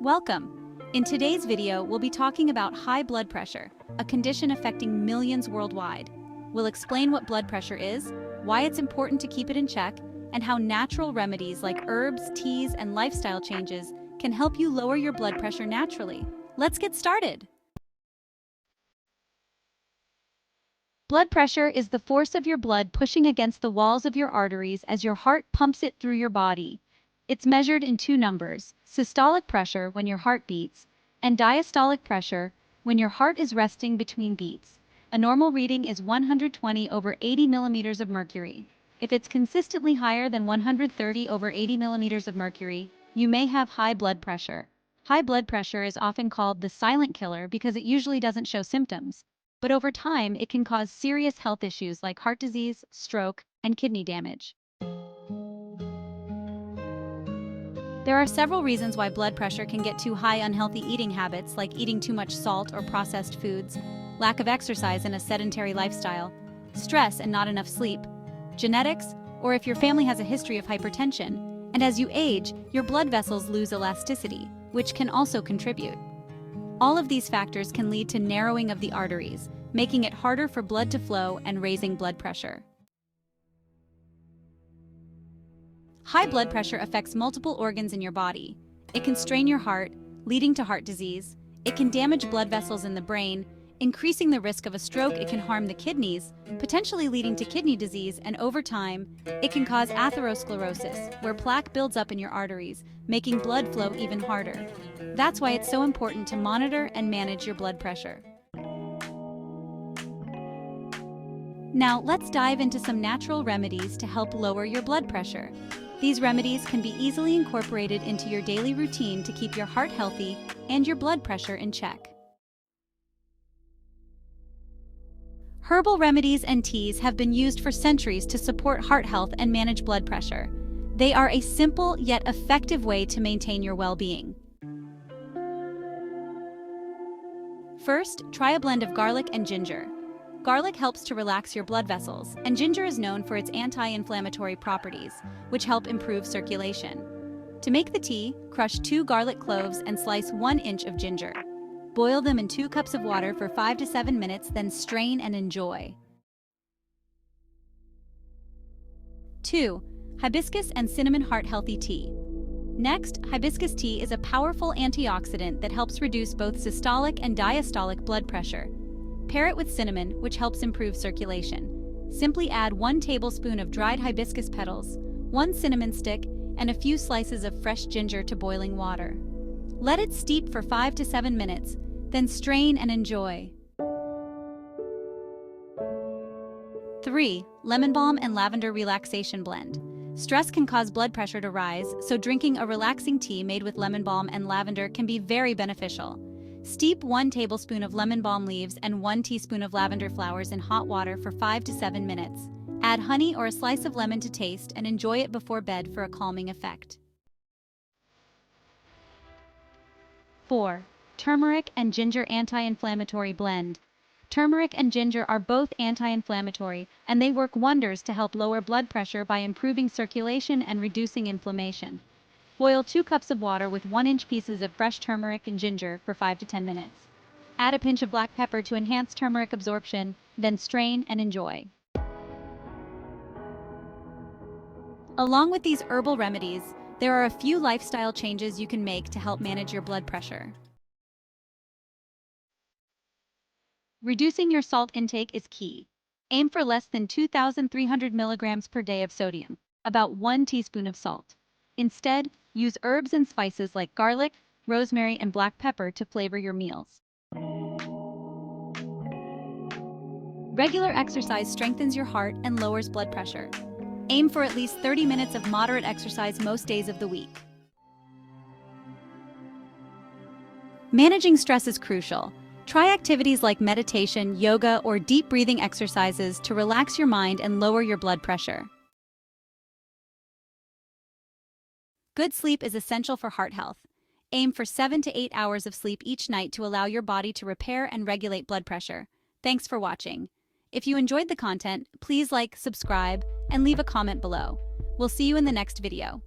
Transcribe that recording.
Welcome! In today's video, we'll be talking about high blood pressure, a condition affecting millions worldwide. We'll explain what blood pressure is, why it's important to keep it in check, and how natural remedies like herbs, teas, and lifestyle changes can help you lower your blood pressure naturally. Let's get started! Blood pressure is the force of your blood pushing against the walls of your arteries as your heart pumps it through your body. It's measured in two numbers: systolic pressure when your heart beats, and diastolic pressure when your heart is resting between beats. A normal reading is 120 over 80 millimeters of mercury. If it's consistently higher than 130 over 80 millimeters of mercury, you may have high blood pressure. High blood pressure is often called the silent killer because it usually doesn't show symptoms, but over time it can cause serious health issues like heart disease, stroke, and kidney damage. There are several reasons why blood pressure can get too high. Unhealthy eating habits like eating too much salt or processed foods, lack of exercise and a sedentary lifestyle, stress and not enough sleep, genetics, or if your family has a history of hypertension. And as you age, your blood vessels lose elasticity, which can also contribute. All of these factors can lead to narrowing of the arteries, making it harder for blood to flow and raising blood pressure. High blood pressure affects multiple organs in your body. It can strain your heart, leading to heart disease. It can damage blood vessels in the brain, increasing the risk of a stroke. It can harm the kidneys, potentially leading to kidney disease, and over time, it can cause atherosclerosis, where plaque builds up in your arteries, making blood flow even harder. That's why it's so important to monitor and manage your blood pressure. Now, let's dive into some natural remedies to help lower your blood pressure. These remedies can be easily incorporated into your daily routine to keep your heart healthy and your blood pressure in check. Herbal remedies and teas have been used for centuries to support heart health and manage blood pressure. They are a simple yet effective way to maintain your well-being. First, try a blend of garlic and ginger. Garlic helps to relax your blood vessels, and ginger is known for its anti-inflammatory properties, which help improve circulation. To make the tea, crush 2 garlic cloves and slice 1 inch of ginger. Boil them in 2 cups of water for 5 to 7 minutes, then strain and enjoy. 2. Hibiscus and Cinnamon Heart Healthy Tea. Next, hibiscus tea is a powerful antioxidant that helps reduce both systolic and diastolic blood pressure. Pair it with cinnamon, which helps improve circulation. Simply add 1 tablespoon of dried hibiscus petals, 1 cinnamon stick, and a few slices of fresh ginger to boiling water. Let it steep for 5 to 7 minutes, then strain and enjoy. 3. Lemon balm and lavender relaxation blend. Stress can cause blood pressure to rise, so drinking a relaxing tea made with lemon balm and lavender can be very beneficial. Steep 1 tablespoon of lemon balm leaves and 1 teaspoon of lavender flowers in hot water for 5 to 7 minutes. Add honey or a slice of lemon to taste and enjoy it before bed for a calming effect. 4. Turmeric and ginger anti-inflammatory blend. Turmeric and ginger are both anti-inflammatory, and they work wonders to help lower blood pressure by improving circulation and reducing inflammation. Boil 2 cups of water with 1-inch pieces of fresh turmeric and ginger for 5 to 10 minutes. Add a pinch of black pepper to enhance turmeric absorption, then strain and enjoy. Along with these herbal remedies, there are a few lifestyle changes you can make to help manage your blood pressure. Reducing your salt intake is key. Aim for less than 2,300 milligrams per day of sodium, about 1 teaspoon of salt. Instead, use herbs and spices like garlic, rosemary, and black pepper to flavor your meals. Regular exercise strengthens your heart and lowers blood pressure. Aim for at least 30 minutes of moderate exercise most days of the week. Managing stress is crucial. Try activities like meditation, yoga, or deep breathing exercises to relax your mind and lower your blood pressure. Good sleep is essential for heart health. Aim for 7 to 8 hours of sleep each night to allow your body to repair and regulate blood pressure. Thanks for watching. If you enjoyed the content, please like, subscribe, and leave a comment below. We'll see you in the next video.